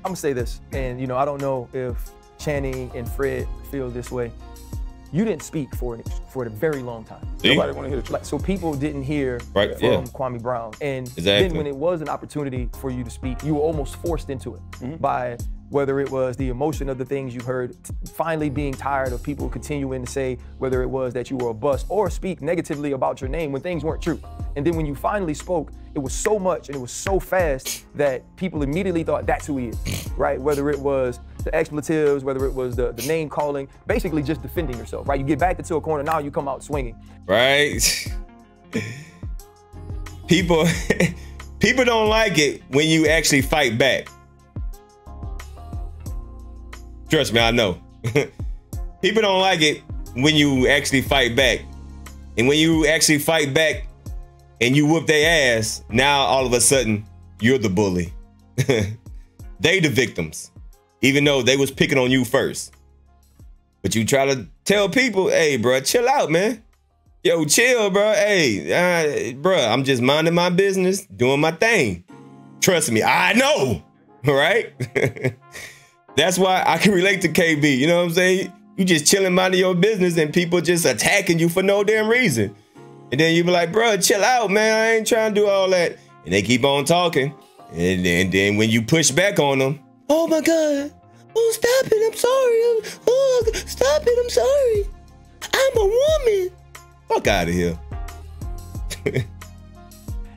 gonna say this, and you know, I don't know if Channing and Fred feel this way. You didn't speak for a very long time. Nobody want to hear the truth. Like, so people didn't hear from Kwame Brown. And exactly. then when it was an opportunity for you to speak, you were almost forced into it by whether it was the emotion of the things you heard, finally being tired of people continuing to say whether it was that you were a bust or speak negatively about your name when things weren't true. And then when you finally spoke, it was so much and it was so fast that people immediately thought that's who he is, right? Whether it was the expletives, whether it was the name calling, basically just defending yourself, right? You get backed into a corner, now you come out swinging. Right? People don't like it when you actually fight back. Trust me, I know. People don't like it when you actually fight back. And when you actually fight back and you whoop their ass, now all of a sudden, you're the bully. They the victims, even though they was picking on you first. But you try to tell people, hey, bro, chill out, man. Yo, chill, bro. Hey, bro, I'm just minding my business, doing my thing. Trust me, I know, right? That's why I can relate to KB, you know what I'm saying? You just chilling, minding your business, and people just attacking you for no damn reason. And then you be like, bro, chill out, man. I ain't trying to do all that. And they keep on talking. And then when you push back on them, oh my God, oh, stop it, I'm sorry. Oh, stop it, I'm sorry. I'm a woman. Fuck out of here.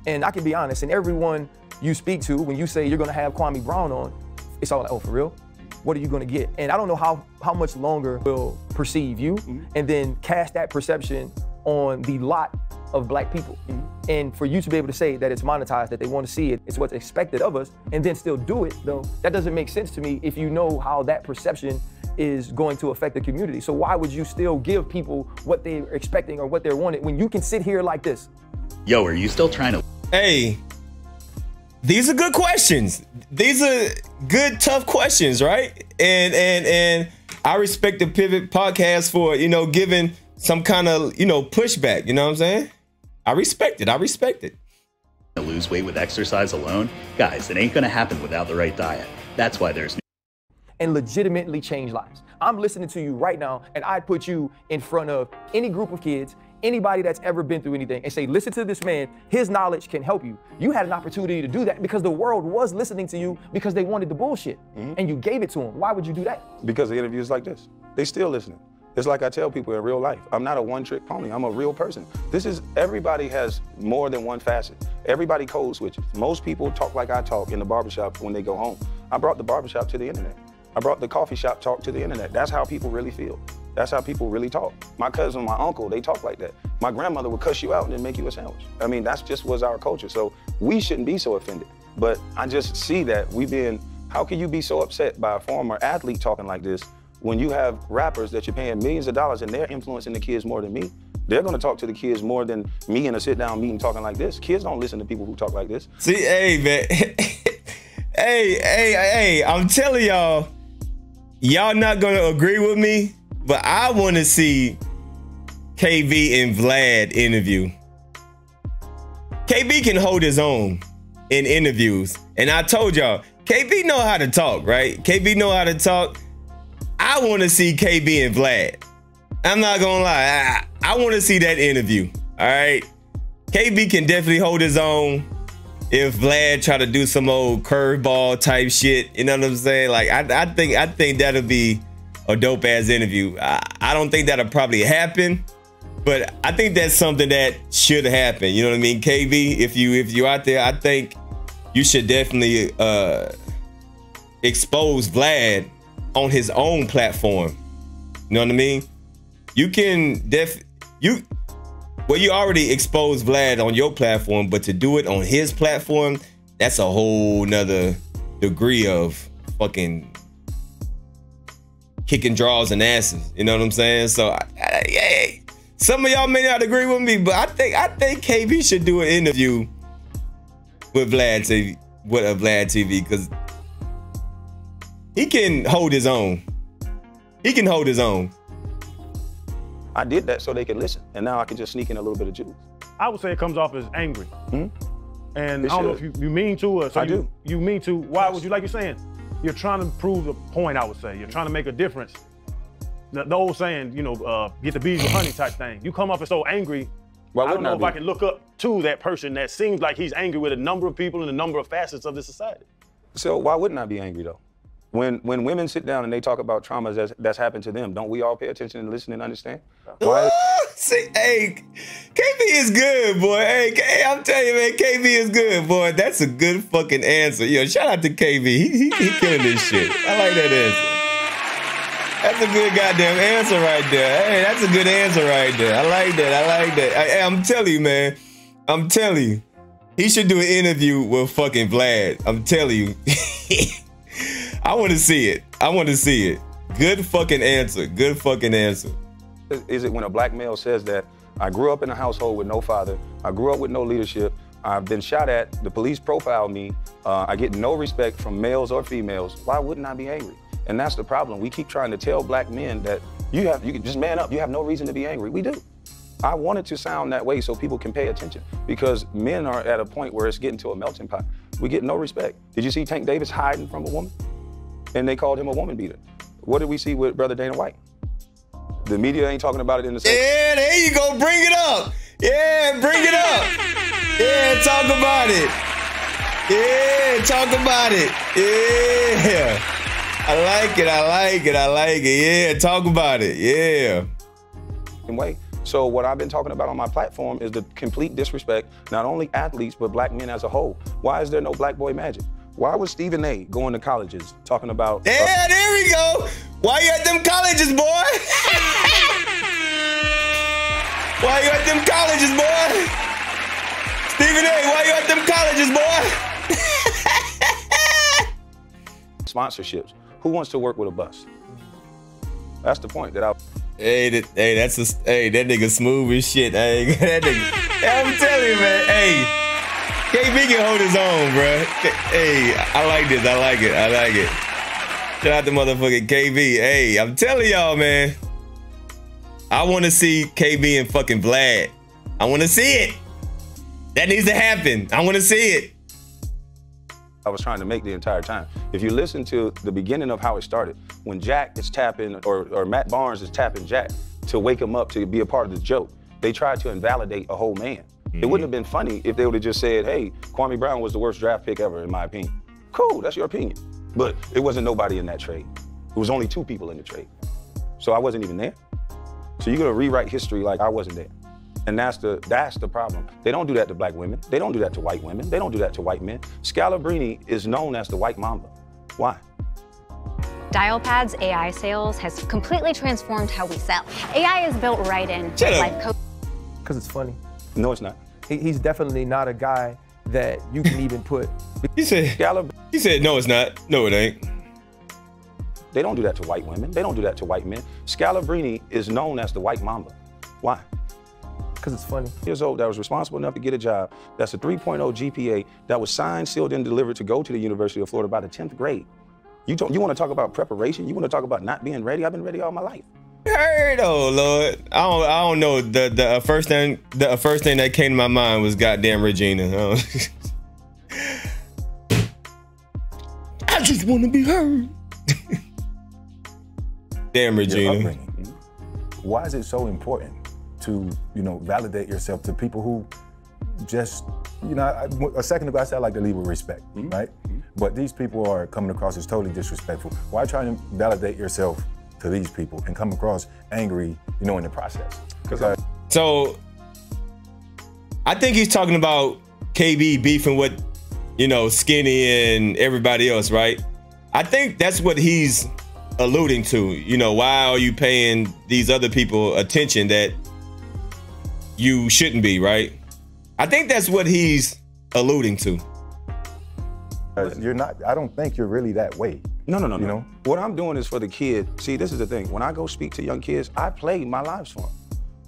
And I can be honest, and everyone you speak to, when you say you're gonna have Kwame Brown on, it's all like, oh, for real? What are you gonna get? And I don't know how much longer we'll perceive you and then cast that perception on the lot of black people. And for you to be able to say that it's monetized, that they want to see it, it's what's expected of us, and then still do it, though, that doesn't make sense to me if you know how that perception is going to affect the community. So why would you still give people what they're expecting or what they're wanting when you can sit here like this? Yo, are you still trying to? Hey, these are good questions. These are good, tough questions, right? And I respect the Pivot podcast for, you know, giving some kind of, you know, pushback, you know what I'm saying? I respect it, I respect it. Lose weight with exercise alone? Guys, it ain't gonna happen without the right diet. That's why there's and legitimately change lives. I'm listening to you right now, and I'd put you in front of any group of kids, anybody that's ever been through anything, and say, listen to this man, his knowledge can help you. You had an opportunity to do that because the world was listening to you because they wanted the bullshit, and you gave it to them. Why would you do that? Because of interviews like this. They still listening. It's like I tell people in real life, I'm not a one-trick pony, I'm a real person. Everybody has more than one facet. Everybody code switches. Most people talk like I talk in the barbershop when they go home. I brought the barbershop to the internet. I brought the coffee shop talk to the internet. That's how people really feel. That's how people really talk. My cousin, my uncle, they talk like that. My grandmother would cuss you out and then make you a sandwich. I mean, that's just was our culture. So we shouldn't be so offended. But I just see that how can you be so upset by a former athlete talking like this when you have rappers that you're paying millions of dollars and they're influencing the kids more than me? They're gonna talk to the kids more than me in a sit-down meeting talking like this. Kids don't listen to people who talk like this. See, hey, man. hey, I'm telling y'all, y'all not gonna agree with me, but I wanna see KB and Vlad interview. KB can hold his own in interviews. And I told y'all, KB know how to talk, right? KB know how to talk. I wanna see KB and Vlad. I'm not gonna lie, I wanna see that interview, all right? KB can definitely hold his own. If Vlad try to do some old curveball type shit, you know what I'm saying? Like, I think that'll be a dope ass interview. I don't think that'll probably happen, but I think that's something that should happen. You know what I mean? KB, if you out there, I think you should definitely expose Vlad on his own platform. You know what I mean? You can you already exposed Vlad on your platform, but to do it on his platform, that's a whole nother degree of fucking kicking draws and asses. You know what I'm saying? So, yeah, some of y'all may not agree with me, but I think KB should do an interview with Vlad TV, because he can hold his own. He can hold his own. I did that so they could listen, and now I can just sneak in a little bit of juice. I would say it comes off as angry. And It I don't know if should. you mean to, or so I do. You mean to, why would you, like you're saying, you're trying to prove a point, I would say. You're trying to make a difference. The old saying, you know, get the bees with honey type thing. You come off as so angry, I don't know if I can look up to that person that seems like he's angry with a number of people and a number of facets of the society. So why wouldn't I be angry though? When women sit down and they talk about traumas that's happened to them, don't we all pay attention and listen and understand? Why? See, hey, KB is good, boy. Hey, I'm telling you, man, KB is good, boy. That's a good fucking answer. Yo, shout out to KB. He killing this shit. I like that answer. That's a good goddamn answer right there. Hey, that's a good answer right there. I like that. I like that. I'm telling you, man. I'm telling you. He should do an interview with fucking Vlad. I'm telling you. I want to see it. I want to see it. Good fucking answer. Good fucking answer. Is it when a black male says that I grew up in a household with no father, I grew up with no leadership, I've been shot at, the police profile me, I get no respect from males or females, why wouldn't I be angry? And that's the problem. We keep trying to tell black men that you can just man up, you have no reason to be angry. We do. I want it to sound that way so people can pay attention because men are at a point where it's getting to a melting pot. We get no respect. Did you see Tank Davis hiding from a woman? And they called him a woman beater. What did we see with Brother Dana White? The media ain't talking about it in the same. Yeah, there you go. Bring it up. Yeah, bring it up. Yeah, talk about it. Yeah, talk about it. Yeah. I like it. I like it. I like it. Yeah, talk about it. Yeah. Way. So what I've been talking about on my platform is the complete disrespect, not only athletes, but black men as a whole. Why is there no black boy magic? Why was Stephen A. going to colleges talking about... Yeah, there we go. Why you at them colleges, boy? Why you at them colleges, boy? Stephen A., why you at them colleges, boy? Sponsorships. Who wants to work with a bus? That's the point that I... Hey, that nigga smooth as shit. Hey, that nigga. I'm telling you, man. Hey. KB can hold his own, bro. Hey, I like this. I like it. I like it. Shout out to motherfucking KB. Hey, I'm telling y'all, man. I want to see KB and fucking Vlad. I want to see it. That needs to happen. I want to see it. I was trying to make the entire time. If you listen to the beginning of how it started, when Jack is tapping, or Matt Barnes is tapping Jack to wake him up to be a part of the joke, they tried to invalidate a whole man. It wouldn't have been funny if they would have just said, hey, Kwame Brown was the worst draft pick ever, in my opinion. Cool, that's your opinion. But it wasn't nobody in that trade. It was only 2 people in the trade. So I wasn't even there. So you're gonna rewrite history like I wasn't there. And that's the problem. They don't do that to black women. They don't do that to white women. They don't do that to white men. Scalabrini is known as the white mamba. Why? Dialpad's AI sales has completely transformed how we sell. AI is built right in life coach. Because it's funny. No, it's not. He's definitely not a guy that you can even put. He said, no, it's not. No, it ain't. They don't do that to white women. They don't do that to white men. Scalabrini is known as the white mamba. Why? Because it's funny. Years old, that was responsible enough to get a job. That's a 3.0 GPA that was signed, sealed, and delivered to go to the University of Florida by the 10th grade. You want to talk about preparation? You want to talk about not being ready? I've been ready all my life. Heard, oh Lord, I don't know. The first thing that came to my mind was goddamn Regina. I just want to be heard. Damn Regina. Why is it so important to validate yourself to people who just a second ago I said I like to lead with respect, right? But these people are coming across as totally disrespectful. Why try to validate yourself to these people and come across angry, in the process? So I think he's talking about KB beefing with, Skinny and everybody else, right? I think that's what he's alluding to. Why are you paying these other people attention that you shouldn't be, right? I think that's what he's alluding to. You're not, I don't think you're really that way. No. What I'm doing is for the kid. See, this is the thing. When I go speak to young kids, I play my lives for them.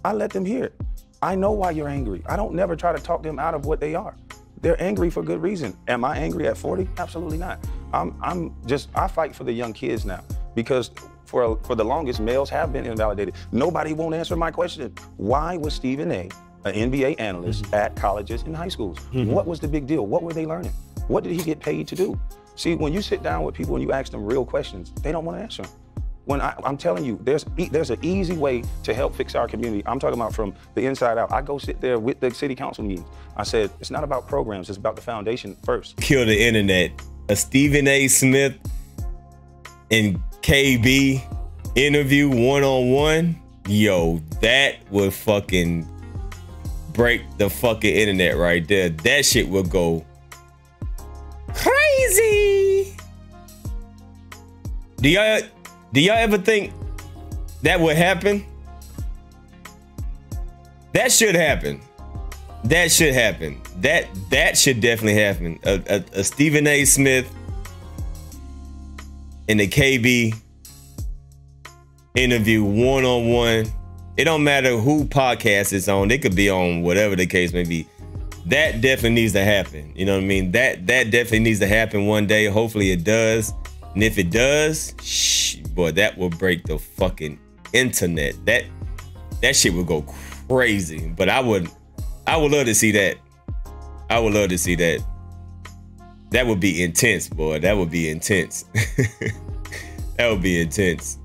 I let them hear it. I know why you're angry. I don't never try to talk them out of what they are. They're angry for good reason. Am I angry at 40? Absolutely not. I fight for the young kids now because for the longest, males have been invalidated. Nobody won't answer my question. Why was Stephen A., an NBA analyst at colleges and high schools? What was the big deal? What were they learning? What did he get paid to do? See, when you sit down with people and you ask them real questions, they don't want to answer them. When I'm telling you, there's an easy way to help fix our community. I'm talking about from the inside out. I go sit there with the city council meetings. I said, it's not about programs, it's about the foundation first. Kill the internet. A Stephen A. Smith and KB interview one-on-one, yo, that would fucking break the fucking internet right there. That shit would go crazy. Do y'all ever think that would happen? That should happen. That should happen. That should definitely happen. A Stephen A. Smith and the KB interview one-on-one. It don't matter who podcast it's on. It could be on whatever the case may be. That definitely needs to happen. You know what I mean? That definitely needs to happen one day. Hopefully it does. And if it does, boy, that will break the fucking internet. That shit would go crazy. But I would love to see that. I would love to see that. That would be intense, boy. That would be intense. That would be intense.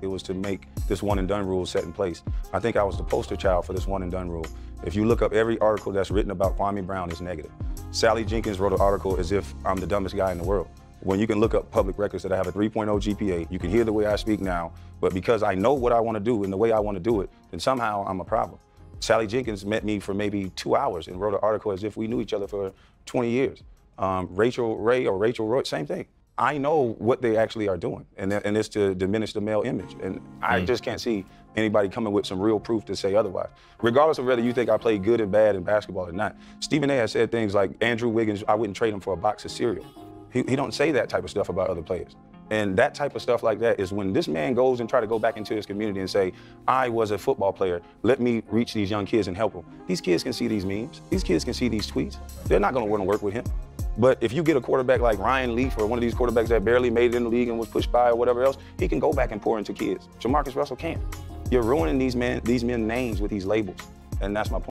It was to make this one and done rule set in place. I think I was the poster child for this one and done rule. If you look up every article that's written about Kwame Brown, it's negative. Sally Jenkins wrote an article as if I'm the dumbest guy in the world. When you can look up public records that I have a 3.0 GPA, you can hear the way I speak now, but because I know what I want to do and the way I want to do it, then somehow I'm a problem. Sally Jenkins met me for maybe 2 hours and wrote an article as if we knew each other for 20 years. Rachel Roy, same thing. I know what they actually are doing, and it's to diminish the male image. And I just can't see anybody coming with some real proof to say otherwise. Regardless of whether you think I played good and bad in basketball or not, Stephen A. has said things like, Andrew Wiggins, I wouldn't trade him for a box of cereal. He don't say that type of stuff about other players. And that type of stuff like that is when this man goes and try to go back into his community and say, I was a football player, let me reach these young kids and help them. These kids can see these memes. These kids can see these tweets. They're not gonna want to work with him. But if you get a quarterback like Ryan Leaf or one of these quarterbacks that barely made it in the league and was pushed by or whatever else, he can go back and pour into kids. Jamarcus Russell can't. You're ruining these men's names with these labels, and that's my point.